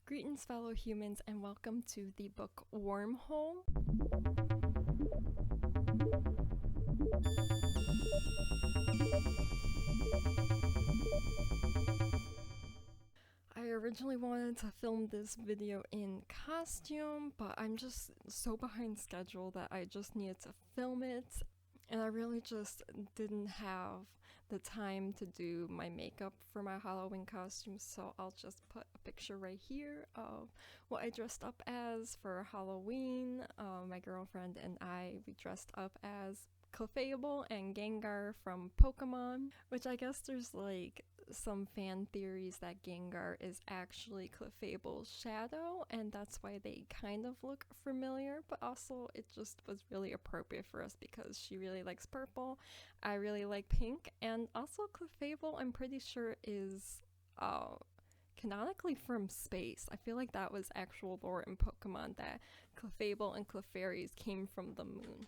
Greetings, fellow humans, and welcome to the book Wormhole. I originally wanted to film this video in costume, but I'm just so behind schedule that I just needed to film it. And I really just didn't have the time to do my makeup for my Halloween costume, so I'll just put a picture right here of what I dressed up as for Halloween. My girlfriend and we dressed up as Clefable and Gengar from Pokemon, which I guess there's like some fan theories that Gengar is actually Clefable's shadow, and that's why they kind of look familiar, but also it just was really appropriate for us because she really likes purple, I really like pink, and also Clefable I'm pretty sure is canonically from space. I feel like that was actual lore in Pokemon, that Clefable and Clefairies came from the moon.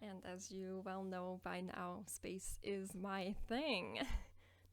And as you well know by now, space is my thing.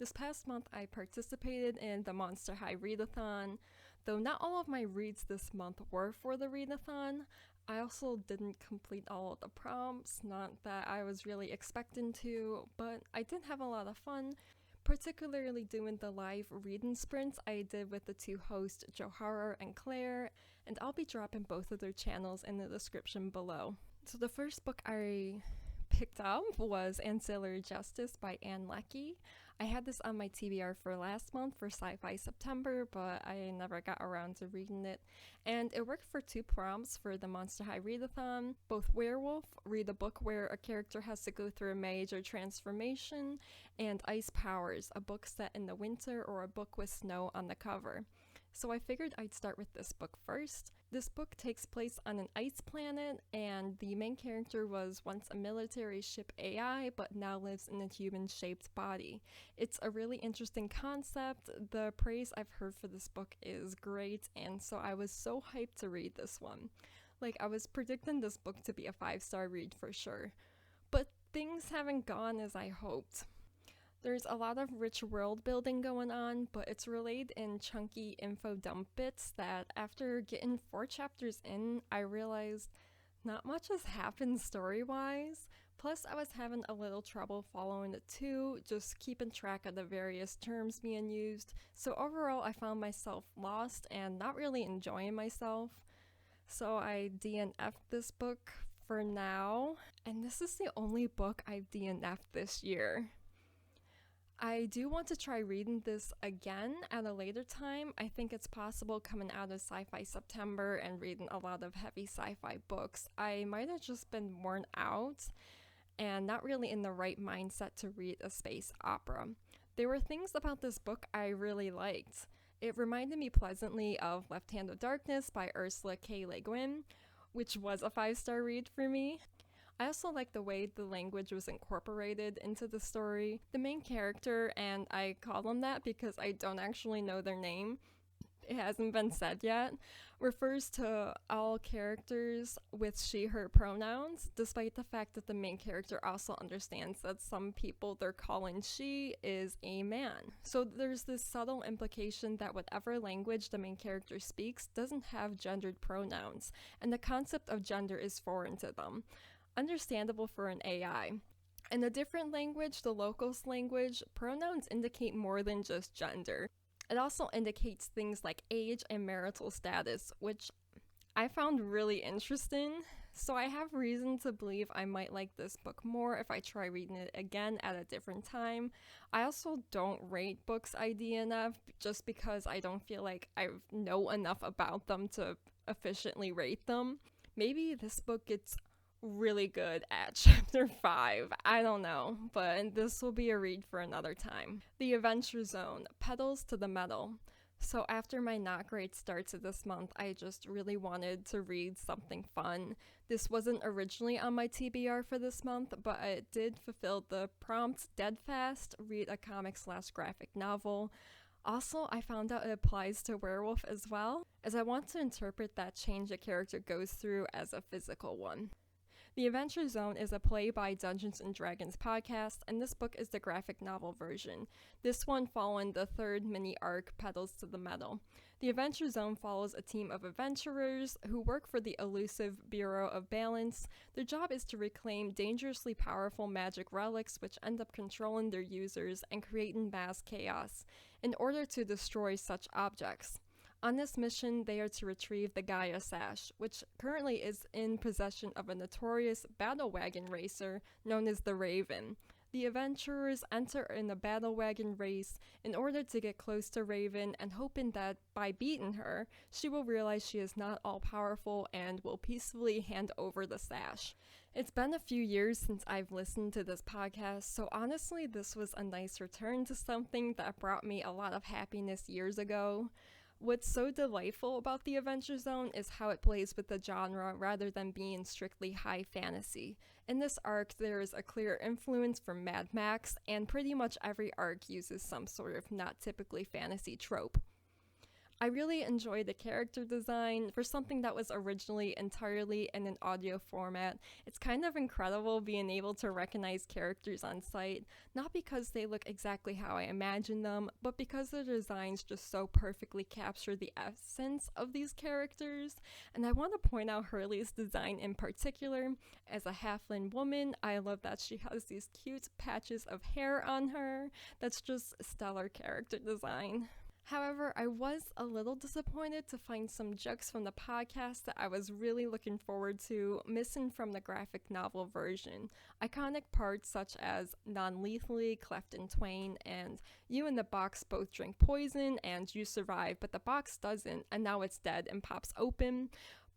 This past month, I participated in the Monster High Readathon. Though not all of my reads this month were for the Readathon, I also didn't complete all of the prompts, not that I was really expecting to, but I did have a lot of fun, particularly doing the live reading sprints I did with the two hosts, Johara and Claire, and I'll be dropping both of their channels in the description below. So the first book I picked up was Ancillary by Leckie. I had this on my TBR for last month for Sci-Fi September, but I never got around to reading it. And it worked for two prompts for the Monster High Readathon. Both Werewolf, read a book where a character has to go through a major transformation, and Ice Powers, a book set in the winter or a book with snow on the cover. So I figured I'd start with this book first. This book takes place on an ice planet, and the main character was once a military ship AI, but now lives in a human-shaped body. It's a really interesting concept. The praise I've heard for this book is great, and so I was so hyped to read this one. Like, I was predicting this book to be a 5-star read for sure. But things haven't gone as I hoped. There's a lot of rich world building going on, but it's relayed in chunky info dump bits that after getting 4 chapters in, I realized not much has happened story-wise. Plus, I was having a little trouble following it too, just keeping track of the various terms being used. So overall, I found myself lost and not really enjoying myself. So I DNF'd this book for now, and this is the only book I've DNF'd this year. I do want to try reading this again at a later time. I think it's possible coming out of Sci-Fi September and reading a lot of heavy sci-fi books. I might have just been worn out and not really in the right mindset to read a space opera. There were things about this book I really liked. It reminded me pleasantly of Left Hand of Darkness by Ursula K. Le Guin, which was a 5-star read for me. I also like the way the language was incorporated into the story. The main character, and I call them that because I don't actually know their name, it hasn't been said yet, refers to all characters with she/her pronouns, despite the fact that the main character also understands that some people they're calling she is a man. So there's this subtle implication that whatever language the main character speaks doesn't have gendered pronouns, and the concept of gender is foreign to them. Understandable for an AI. In a different language, the locals language, pronouns indicate more than just gender. It also indicates things like age and marital status, which I found really interesting. So I have reason to believe I might like this book more if I try reading it again at a different time. I also don't rate books I DNF just because I don't feel like I know enough about them to efficiently rate them. Maybe this book gets really good at chapter 5. I don't know, but this will be a read for another time. The Adventure Zone, Petals to the Metal. So after my not great start to this month, I just really wanted to read something fun. This wasn't originally on my TBR for this month, but it did fulfill the prompt dead fast, read a comic/graphic novel. Also, I found out it applies to Werewolf as well, as I want to interpret that change a character goes through as a physical one. The Adventure Zone is a Play by Dungeons & Dragons podcast, and this book is the graphic novel version. This one following the third mini arc, Petals to the Metal. The Adventure Zone follows a team of adventurers who work for the elusive Bureau of Balance. Their job is to reclaim dangerously powerful magic relics which end up controlling their users and creating mass chaos in order to destroy such objects. On this mission, they are to retrieve the Gaia Sash, which currently is in possession of a notorious battle wagon racer known as the Raven. The adventurers enter in a battle wagon race in order to get close to Raven and hoping that by beating her, she will realize she is not all-powerful and will peacefully hand over the sash. It's been a few years since I've listened to this podcast, so honestly this was a nice return to something that brought me a lot of happiness years ago. What's so delightful about the Adventure Zone is how it plays with the genre rather than being strictly high fantasy. In this arc, there is a clear influence from Mad Max, and pretty much every arc uses some sort of not typically fantasy trope. I really enjoy the character design for something that was originally entirely in an audio format. It's kind of incredible being able to recognize characters on sight, not because they look exactly how I imagine them, but because the designs just so perfectly capture the essence of these characters. And I want to point out Hurley's design in particular. As a halfling woman, I love that she has these cute patches of hair on her. That's just stellar character design. However, I was a little disappointed to find some jokes from the podcast that I was really looking forward to missing from the graphic novel version. Iconic parts such as non-lethally, cleft in twain, and you and the box both drink poison and you survive, but the box doesn't, and now it's dead and pops open.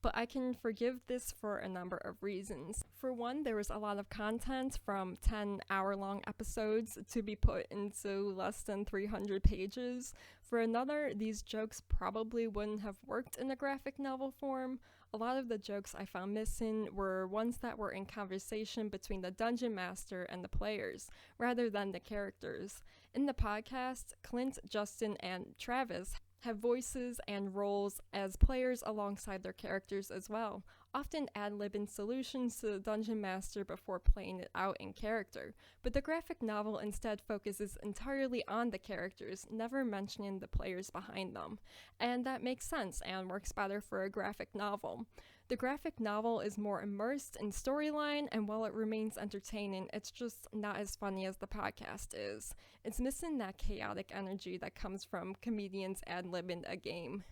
But I can forgive this for a number of reasons. For one, there was a lot of content from 10-hour-long episodes to be put into less than 300 pages. For another, these jokes probably wouldn't have worked in a graphic novel form. A lot of the jokes I found missing were ones that were in conversation between the dungeon master and the players, rather than the characters. In the podcast, Clint, Justin, and Travis have voices and roles as players alongside their characters as well, often ad-libbing solutions to the dungeon master before playing it out in character. But the graphic novel instead focuses entirely on the characters, never mentioning the players behind them. And that makes sense and works better for a graphic novel. The graphic novel is more immersed in storyline, and while it remains entertaining, it's just not as funny as the podcast is. It's missing that chaotic energy that comes from comedians ad-libbing a game.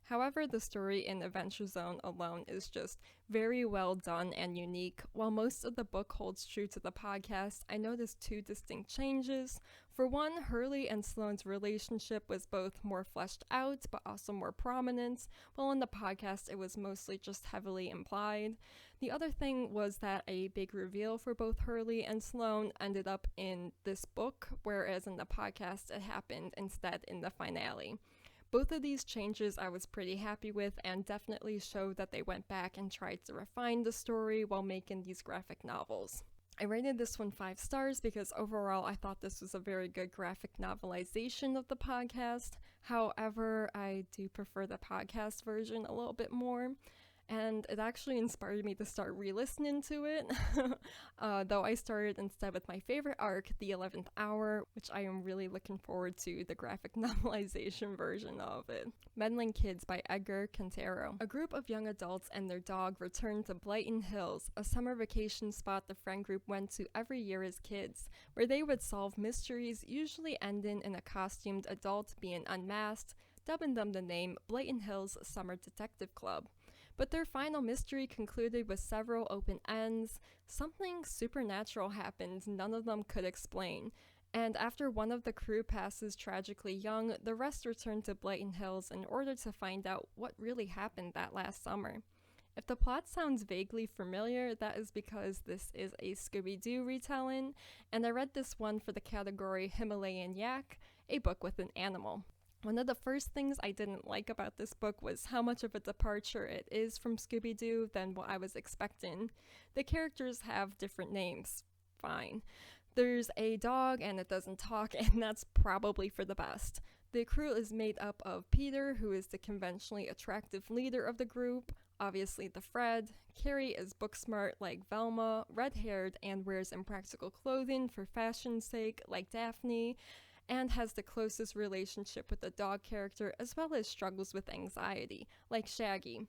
However, the story in Adventure Zone alone is just very well done and unique. While most of the book holds true to the podcast, I noticed two distinct changes. For one, Hurley and Sloane's relationship was both more fleshed out, but also more prominent, while in the podcast it was mostly just heavily implied. The other thing was that a big reveal for both Hurley and Sloane ended up in this book, whereas in the podcast it happened instead in the finale. Both of these changes I was pretty happy with and definitely showed that they went back and tried to refine the story while making these graphic novels. I rated this one 5 stars because overall I thought this was a very good graphic novelization of the podcast. However, I do prefer the podcast version a little bit more. And it actually inspired me to start re-listening to it, though I started instead with my favorite arc, The 11th Hour, which I am really looking forward to the graphic novelization version of it. Meddling Kids by Edgar, Cantero. A group of young adults and their dog return to Blighton Hills, a summer vacation spot the friend group went to every year as kids, where they would solve mysteries, usually ending in a costumed adult being unmasked, dubbing them the name Blighton Hills Summer Detective Club. But their final mystery concluded with several open ends. Something supernatural happened none of them could explain, and after one of the crew passes tragically young, the rest return to Blighton Hills in order to find out what really happened that last summer. If the plot sounds vaguely familiar, that is because this is a Scooby-Doo retelling, and I read this one for the category Himalayan Yak, a book with an animal. One of the first things I didn't like about this book was how much of a departure it is from Scooby-Doo than what I was expecting. The characters have different names. Fine. There's a dog and it doesn't talk, and that's probably for the best. The crew is made up of Peter, who is the conventionally attractive leader of the group, obviously the Fred. Carrie is book smart like Velma, red-haired and wears impractical clothing for fashion's sake like Daphne. and has the closest relationship with the dog character, as well as struggles with anxiety, like Shaggy.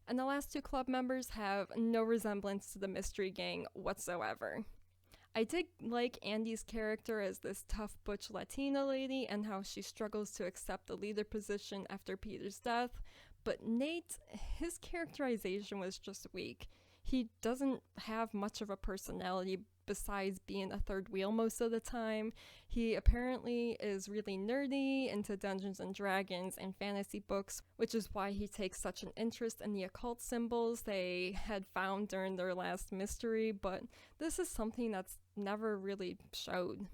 And the last two club members have no resemblance to the mystery gang whatsoever. I did like Andy's character as this tough butch Latina lady and how she struggles to accept the leader position after Peter's death, but Nate, his characterization was just weak. He doesn't have much of a personality besides being a third wheel most of the time. He apparently is really nerdy, into Dungeons and Dragons and fantasy books, which is why he takes such an interest in the occult symbols they had found during their last mystery, but this is something that's never really showed,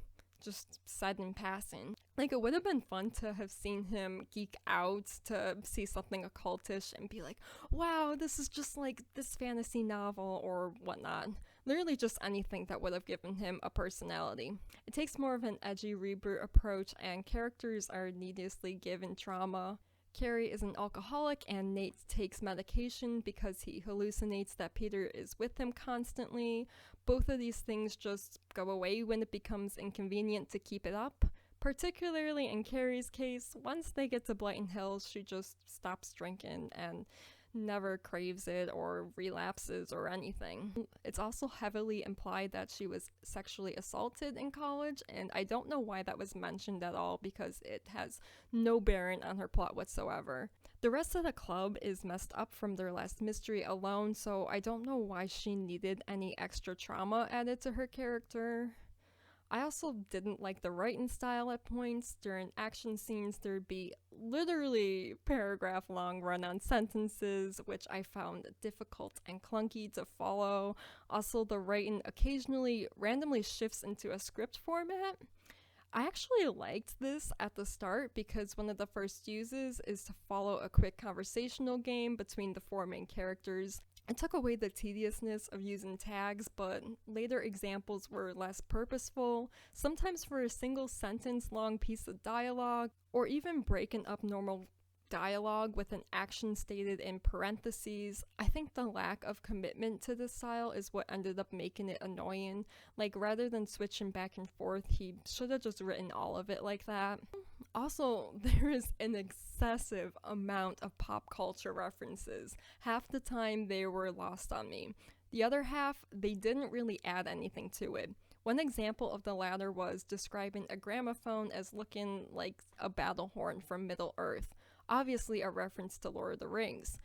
just said in passing. Like, it would have been fun to have seen him geek out to see something occultish and be like, wow, this is just like this fantasy novel or whatnot. Literally just anything that would have given him a personality. It takes more of an edgy reboot approach, and characters are needlessly given trauma. Carrie is an alcoholic and Nate takes medication because he hallucinates that Peter is with him constantly. Both of these things just go away when it becomes inconvenient to keep it up. Particularly in Carrie's case, once they get to Blighton Hills, she just stops drinking and never craves it or relapses or anything. It's also heavily implied that she was sexually assaulted in college, and I don't know why that was mentioned at all because it has no bearing on her plot whatsoever. The rest of the club is messed up from their last mystery alone, so I don't know why she needed any extra trauma added to her character. I also didn't like the writing style at points. During action scenes, there'd be literally paragraph-long run-on sentences, which I found difficult and clunky to follow. Also, the writing occasionally randomly shifts into a script format. I actually liked this at the start because one of the first uses is to follow a quick conversational game between the four main characters. It took away the tediousness of using tags, but later examples were less purposeful, sometimes for a single sentence long piece of dialogue, or even breaking up normal dialogue with an action stated in parentheses. I think the lack of commitment to this style is what ended up making it annoying. Like, rather than switching back and forth, he should have just written all of it like that. Also, there is an excessive amount of pop culture references. Half the time they were lost on me. The other half, they didn't really add anything to it. One example of the latter was describing a gramophone as looking like a battle horn from Middle Earth. Obviously a reference to Lord of the Rings.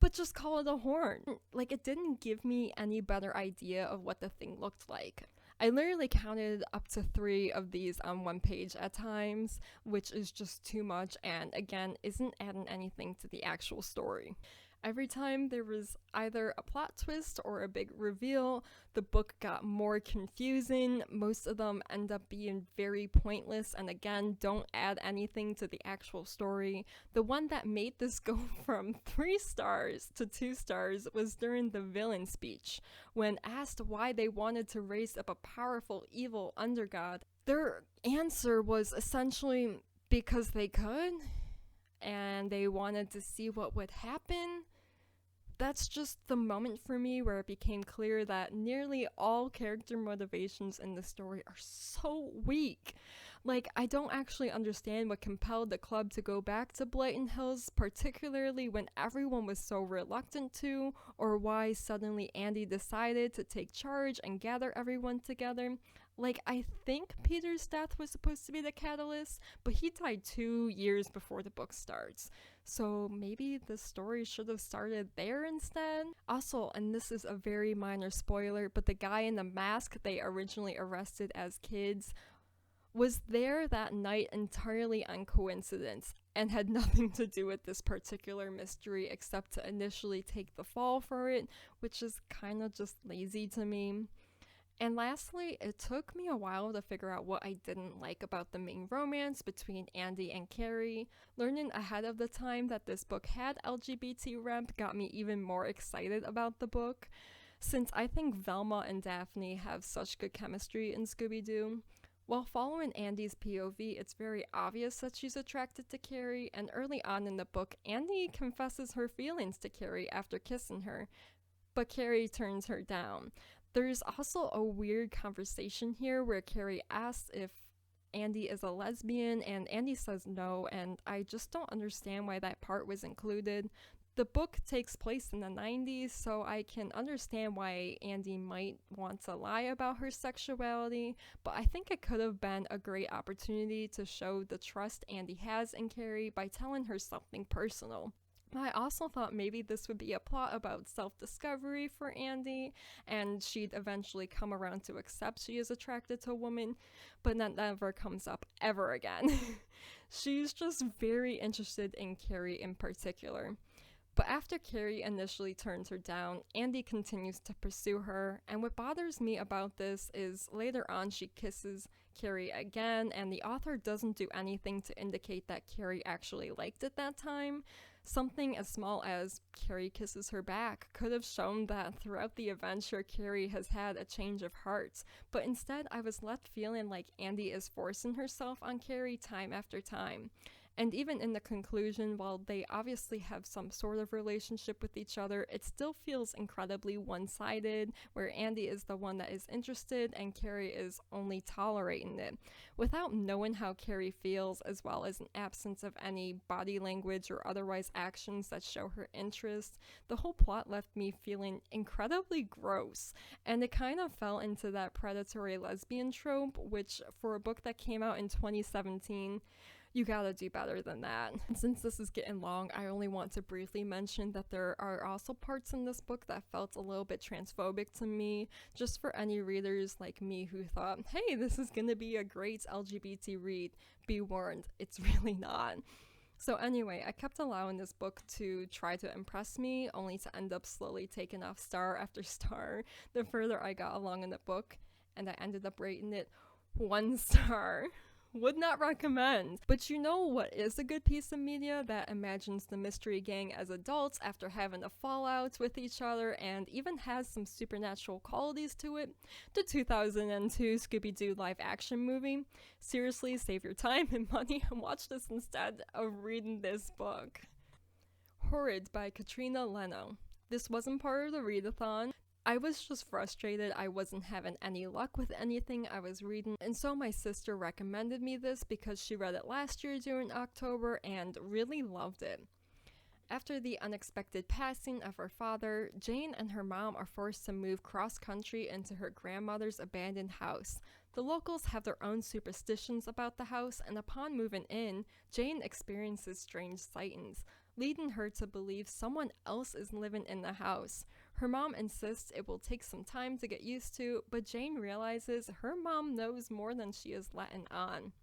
But just call it a horn. Like, it didn't give me any better idea of what the thing looked like. I literally counted up to 3 of these on one page at times, which is just too much and, again, isn't adding anything to the actual story. Every time there was either a plot twist or a big reveal, the book got more confusing. Most of them end up being very pointless and, again, don't add anything to the actual story. The one that made this go from 3 stars to 2 stars was during the villain speech. When asked why they wanted to raise up a powerful evil undergod, their answer was essentially because they could, and they wanted to see what would happen. That's just the moment for me where it became clear that nearly all character motivations in the story are so weak. Like, I don't actually understand what compelled the club to go back to Blighton Hills, particularly when everyone was so reluctant to, or why suddenly Andy decided to take charge and gather everyone together. Like, I think Peter's death was supposed to be the catalyst, but he died 2 years before the book starts. So maybe the story should have started there instead. Also, and this is a very minor spoiler, but the guy in the mask they originally arrested as kids was there that night entirely on coincidence and had nothing to do with this particular mystery except to initially take the fall for it, which is kind of just lazy to me. And lastly, it took me a while to figure out what I didn't like about the main romance between Andy and Carrie. Learning ahead of the time that this book had LGBT rep got me even more excited about the book, since I think Velma and Daphne have such good chemistry in Scooby-Doo. While following Andy's POV, it's very obvious that she's attracted to Carrie, and early on in the book, Andy confesses her feelings to Carrie after kissing her, but Carrie turns her down. There's also a weird conversation here where Carrie asks if Andy is a lesbian, and Andy says no, and I just don't understand why that part was included. The book takes place in the 90s, so I can understand why Andy might want to lie about her sexuality, but I think it could have been a great opportunity to show the trust Andy has in Carrie by telling her something personal. I also thought maybe this would be a plot about self-discovery for Andy, and she'd eventually come around to accept she is attracted to a woman, but that never comes up ever again. She's just very interested in Carrie in particular. But after Carrie initially turns her down, Andy continues to pursue her, and what bothers me about this is later on she kisses Carrie again, and the author doesn't do anything to indicate that Carrie actually liked it that time. Something as small as Carrie kisses her back could have shown that throughout the adventure Carrie has had a change of heart, but instead I was left feeling like Andy is forcing herself on Carrie time after time. And even in the conclusion, while they obviously have some sort of relationship with each other, it still feels incredibly one-sided, where Andy is the one that is interested and Carrie is only tolerating it. Without knowing how Carrie feels, as well as an absence of any body language or otherwise actions that show her interest, the whole plot left me feeling incredibly gross, and it kind of fell into that predatory lesbian trope, which for a book that came out in 2017, you gotta do better than that. And since this is getting long, I only want to briefly mention that there are also parts in this book that felt a little bit transphobic to me, just for any readers like me who thought, hey, this is gonna be a great LGBT read. Be warned, it's really not. So anyway, I kept allowing this book to try to impress me, only to end up slowly taking off star after star the further I got along in the book, and I ended up rating it 1 star. Would not recommend. But you know what is a good piece of media that imagines the mystery gang as adults after having a fallout with each other and even has some supernatural qualities to it? The 2002 Scooby-Doo live action movie. Seriously, save your time and money and watch this instead of reading this book. Horrid by Katrina, Leno. This wasn't part of the readathon. I was just frustrated I wasn't having any luck with anything I was reading, and so my sister recommended me this because she read it last year during October and really loved it. After the unexpected passing of her father, Jane and her mom are forced to move cross-country into her grandmother's abandoned house. The locals have their own superstitions about the house, and upon moving in, Jane experiences strange sightings, leading her to believe someone else is living in the house. Her mom insists it will take some time to get used to, but Jane realizes her mom knows more than she is letting on.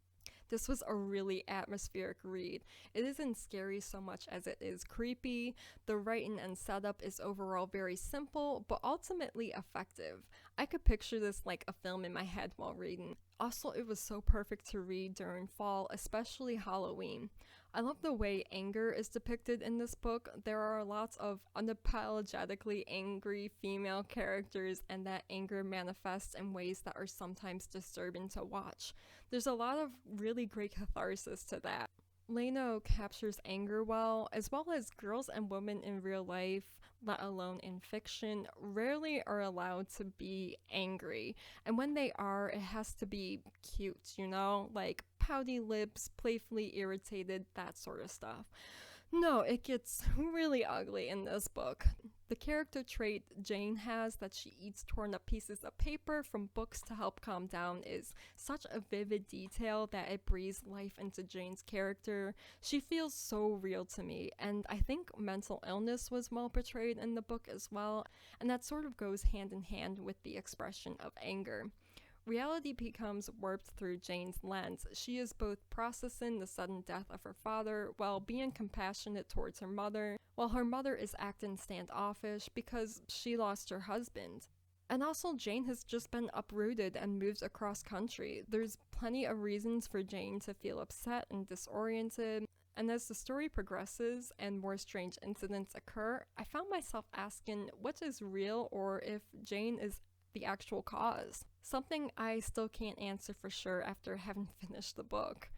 This was a really atmospheric read. It isn't scary so much as it is creepy. The writing and setup is overall very simple, but ultimately effective. I could picture this like a film in my head while reading. Also, it was so perfect to read during fall, especially Halloween. I love the way anger is depicted in this book. There are lots of unapologetically angry female characters, and that anger manifests in ways that are sometimes disturbing to watch. There's a lot of really great catharsis to that. Leno captures anger well, as well as girls and women in real life, let alone in fiction, rarely are allowed to be angry. And when they are, it has to be cute, you know? Like pouty lips, playfully irritated, that sort of stuff. No, it gets really ugly in this book. The character trait Jane has, that she eats torn up pieces of paper from books to help calm down, is such a vivid detail that it breathes life into Jane's character. She feels so real to me, and I think mental illness was well portrayed in the book as well, and that sort of goes hand in hand with the expression of anger. Reality becomes warped through Jane's lens. She is both processing the sudden death of her father while being compassionate towards her mother, while her mother is acting standoffish because she lost her husband. And also, Jane has just been uprooted and moved across country. There's plenty of reasons for Jane to feel upset and disoriented. And as the story progresses and more strange incidents occur, I found myself asking what is real or if Jane is the actual cause. Something I still can't answer for sure after having finished the book.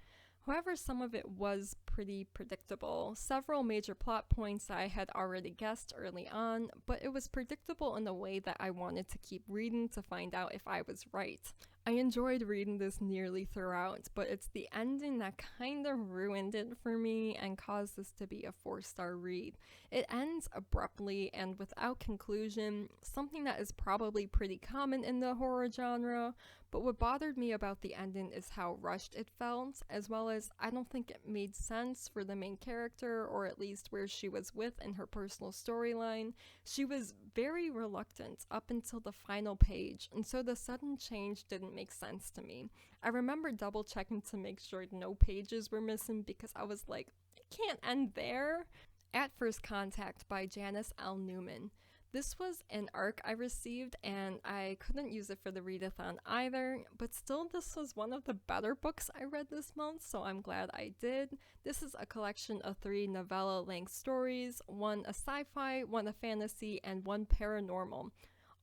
However, some of it was pretty predictable. Several major plot points I had already guessed early on, but it was predictable in a way that I wanted to keep reading to find out if I was right. I enjoyed reading this nearly throughout, but it's the ending that kind of ruined it for me and caused this to be a 4-star read. It ends abruptly and without conclusion, something that is probably pretty common in the horror genre, but what bothered me about the ending is how rushed it felt, as well as I don't think it made sense for the main character, or at least where she was with in her personal storyline. She was very reluctant up until the final page, and so the sudden change didn't make sense to me. I remember double checking to make sure no pages were missing because I was like, it can't end there. At First Contact by Janice L. Newman. This was an arc I received and I couldn't use it for the readathon either, but still this was one of the better books I read this month, so I'm glad I did. This is a collection of 3 novella-length stories, 1 a sci-fi, 1 a fantasy, and 1 paranormal,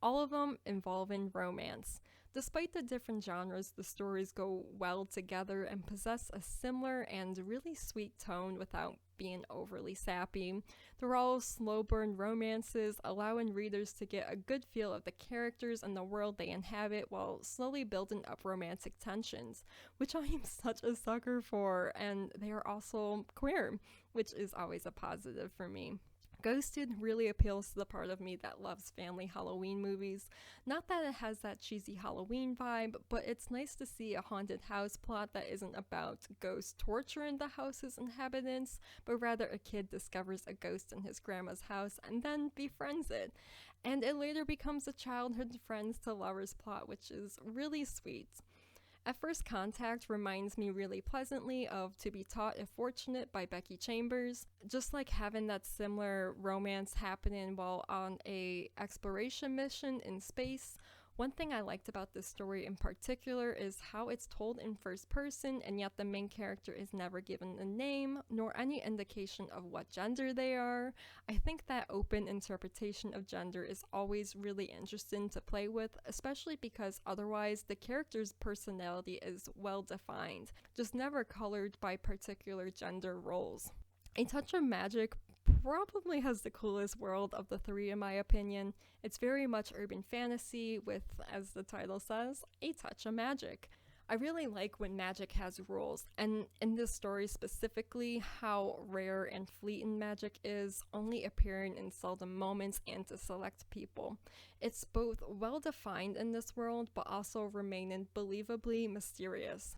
all of them involving romance. Despite the different genres, the stories go well together and possess a similar and really sweet tone without being overly sappy. They're all slow burn romances, allowing readers to get a good feel of the characters and the world they inhabit while slowly building up romantic tensions, which I am such a sucker for, and they are also queer, which is always a positive for me. Ghosted really appeals to the part of me that loves family Halloween movies. Not that it has that cheesy Halloween vibe, but it's nice to see a haunted house plot that isn't about ghosts torturing the house's inhabitants, but rather a kid discovers a ghost in his grandma's house and then befriends it. And it later becomes a childhood friends to lovers plot, which is really sweet. At First Contact reminds me really pleasantly of To Be Taught If Fortunate by Becky Chambers. Just like having that similar romance happening while on a exploration mission in space, one thing I liked about this story in particular is how it's told in first person, and yet the main character is never given a name, nor any indication of what gender they are. I think that open interpretation of gender is always really interesting to play with, especially because otherwise the character's personality is well defined, just never colored by particular gender roles. A Touch of Magic probably has the coolest world of the 3 in my opinion. It's very much urban fantasy with, as the title says, a touch of magic. I really like when magic has rules, and in this story specifically, how rare and fleeting magic is, only appearing in seldom moments and to select people. It's both well defined in this world, but also remaining believably mysterious.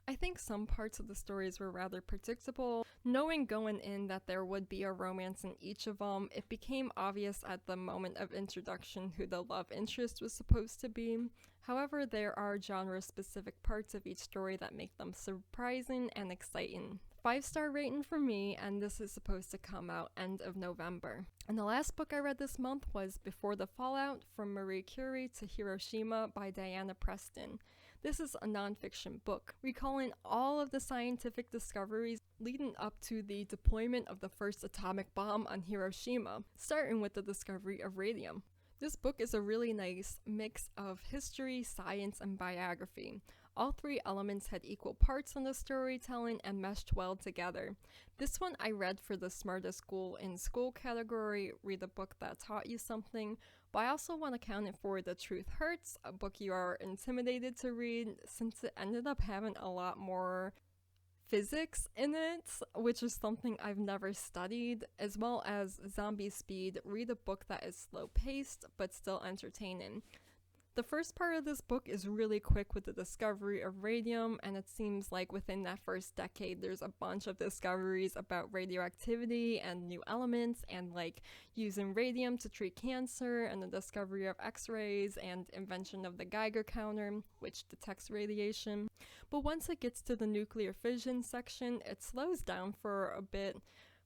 I think some parts of the stories were rather predictable. Knowing going in that there would be a romance in each of them, it became obvious at the moment of introduction who the love interest was supposed to be. However, there are genre-specific parts of each story that make them surprising and exciting. 5-star rating for me, and this is supposed to come out end of November. And the last book I read this month was Before the Fallout, From Marie Curie to Hiroshima by Diana Preston. This is a nonfiction book, recalling all of the scientific discoveries leading up to the deployment of the first atomic bomb on Hiroshima, starting with the discovery of radium. This book is a really nice mix of history, science, and biography. All 3 elements had equal parts in the storytelling and meshed well together. This one I read for the smartest school in school category, read a book that taught you something, but I also want to count it for The Truth Hurts, a book you are intimidated to read since it ended up having a lot more physics in it, which is something I've never studied, as well as Zombie Speed, read a book that is slow paced but still entertaining. The first part of this book is really quick with the discovery of radium, and it seems like within that first decade there's a bunch of discoveries about radioactivity and new elements, and like using radium to treat cancer, and the discovery of X-rays and invention of the Geiger counter, which detects radiation. But once it gets to the nuclear fission section, it slows down for a bit,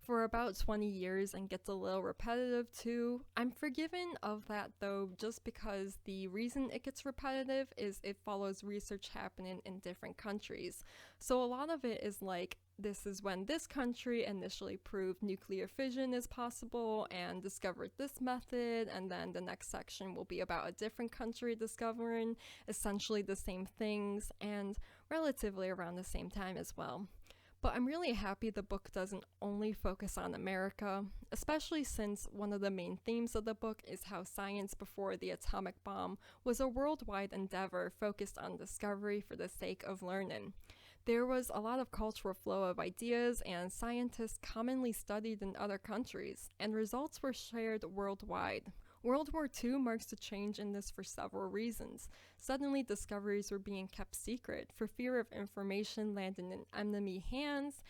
for about 20 years, and gets a little repetitive too. I'm forgiven of that though, just because the reason it gets repetitive is it follows research happening in different countries. So a lot of it is like, this is when this country initially proved nuclear fission is possible and discovered this method, and then the next section will be about a different country discovering essentially the same things and relatively around the same time as well. But I'm really happy the book doesn't only focus on America, especially since one of the main themes of the book is how science before the atomic bomb was a worldwide endeavor focused on discovery for the sake of learning. There was a lot of cultural flow of ideas, and scientists commonly studied in other countries, and results were shared worldwide. World War II marks a change in this for several reasons. Suddenly, discoveries were being kept secret for fear of information landing in enemy hands,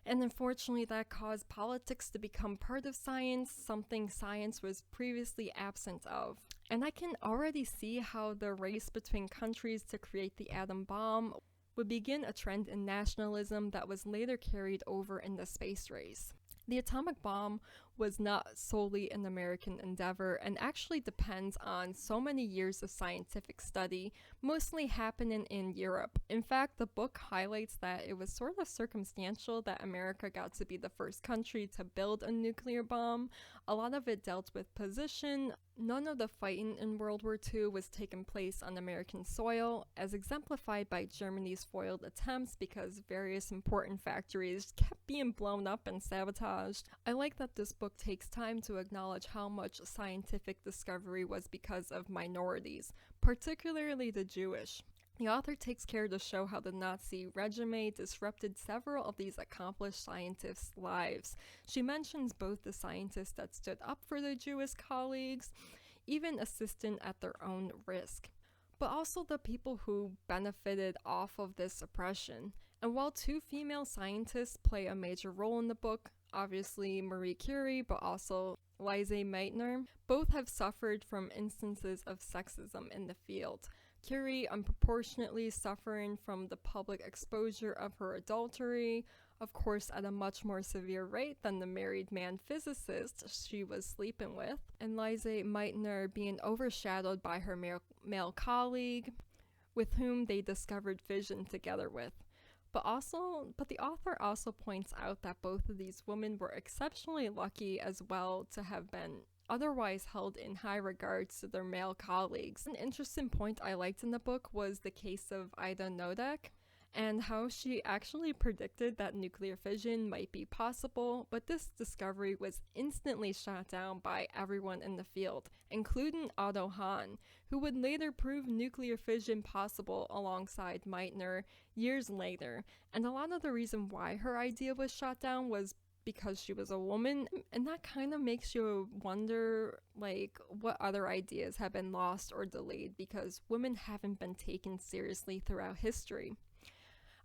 and unfortunately that caused politics to become part of science, something science was previously absent of. And I can already see how the race between countries to create the atom bomb would begin a trend in nationalism that was later carried over in the space race. The atomic bomb was not solely an American endeavor and actually depends on so many years of scientific study, mostly happening in Europe. In fact, the book highlights that it was sort of circumstantial that America got to be the first country to build a nuclear bomb. A lot of it dealt with position. None of the fighting in World War II was taking place on American soil, as exemplified by Germany's foiled attempts because various important factories kept being blown up and sabotaged. I like that this book takes time to acknowledge how much scientific discovery was because of minorities, particularly the Jewish. The author takes care to show how the Nazi regime disrupted several of these accomplished scientists' lives. She mentions both the scientists that stood up for their Jewish colleagues, even assisting at their own risk, but also the people who benefited off of this oppression. And while two female scientists play a major role in the book, obviously Marie Curie, but also Lise Meitner, both have suffered from instances of sexism in the field. Curie unproportionately suffering from the public exposure of her adultery, of course at a much more severe rate than the married man physicist she was sleeping with, and Lise Meitner being overshadowed by her male colleague, with whom they discovered fission together with. But the author also points out that both of these women were exceptionally lucky as well to have been otherwise held in high regards to their male colleagues. An interesting point I liked in the book was the case of Ida Noddack, and how she actually predicted that nuclear fission might be possible, but this discovery was instantly shot down by everyone in the field, including Otto Hahn, who would later prove nuclear fission possible alongside Meitner years later. And a lot of the reason why her idea was shot down was because she was a woman, and that kind of makes you wonder like what other ideas have been lost or delayed because women haven't been taken seriously throughout history.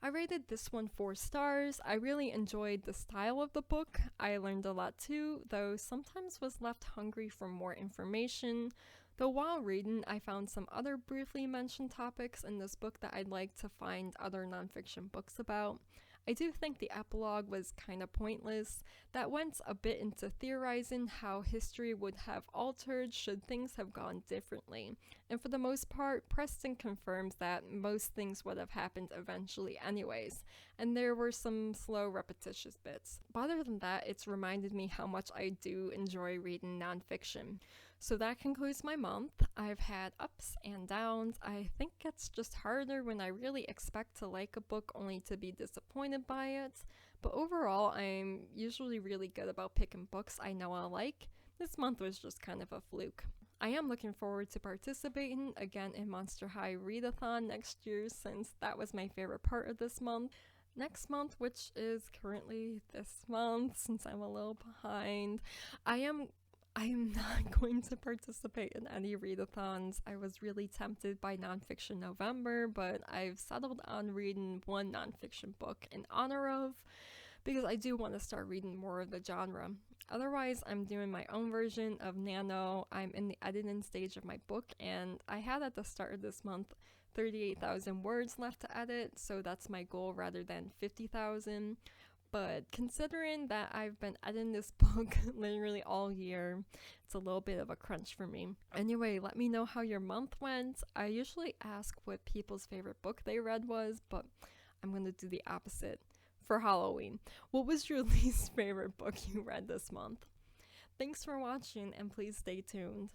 I rated this one 4 stars. I really enjoyed the style of the book. I learned a lot too, though sometimes was left hungry for more information. Though while reading, I found some other briefly mentioned topics in this book that I'd like to find other nonfiction books about. I do think the epilogue was kind of pointless. That went a bit into theorizing how history would have altered should things have gone differently. And for the most part, Preston confirms that most things would have happened eventually anyways, and there were some slow, repetitious bits. But other than that, it's reminded me how much I do enjoy reading nonfiction. So that concludes my month. I've had ups and downs. I think it's just harder when I really expect to like a book only to be disappointed by it. But overall, I'm usually really good about picking books I know I'll like. This month was just kind of a fluke. I am looking forward to participating again in Monster High Readathon next year, since that was my favorite part of this month. Next month, which is currently this month, since I'm a little behind, I am not going to participate in any readathons. I was really tempted by Nonfiction November, but I've settled on reading one nonfiction book in honor of, because I do want to start reading more of the genre. Otherwise, I'm doing my own version of Nano. I'm in the editing stage of my book, and I had at the start of this month 38,000 words left to edit, so that's my goal rather than 50,000. But considering that I've been editing this book literally all year, it's a little bit of a crunch for me. Anyway, let me know how your month went. I usually ask what people's favorite book they read was, but I'm going to do the opposite for Halloween. What was your least favorite book you read this month? Thanks for watching, and please stay tuned.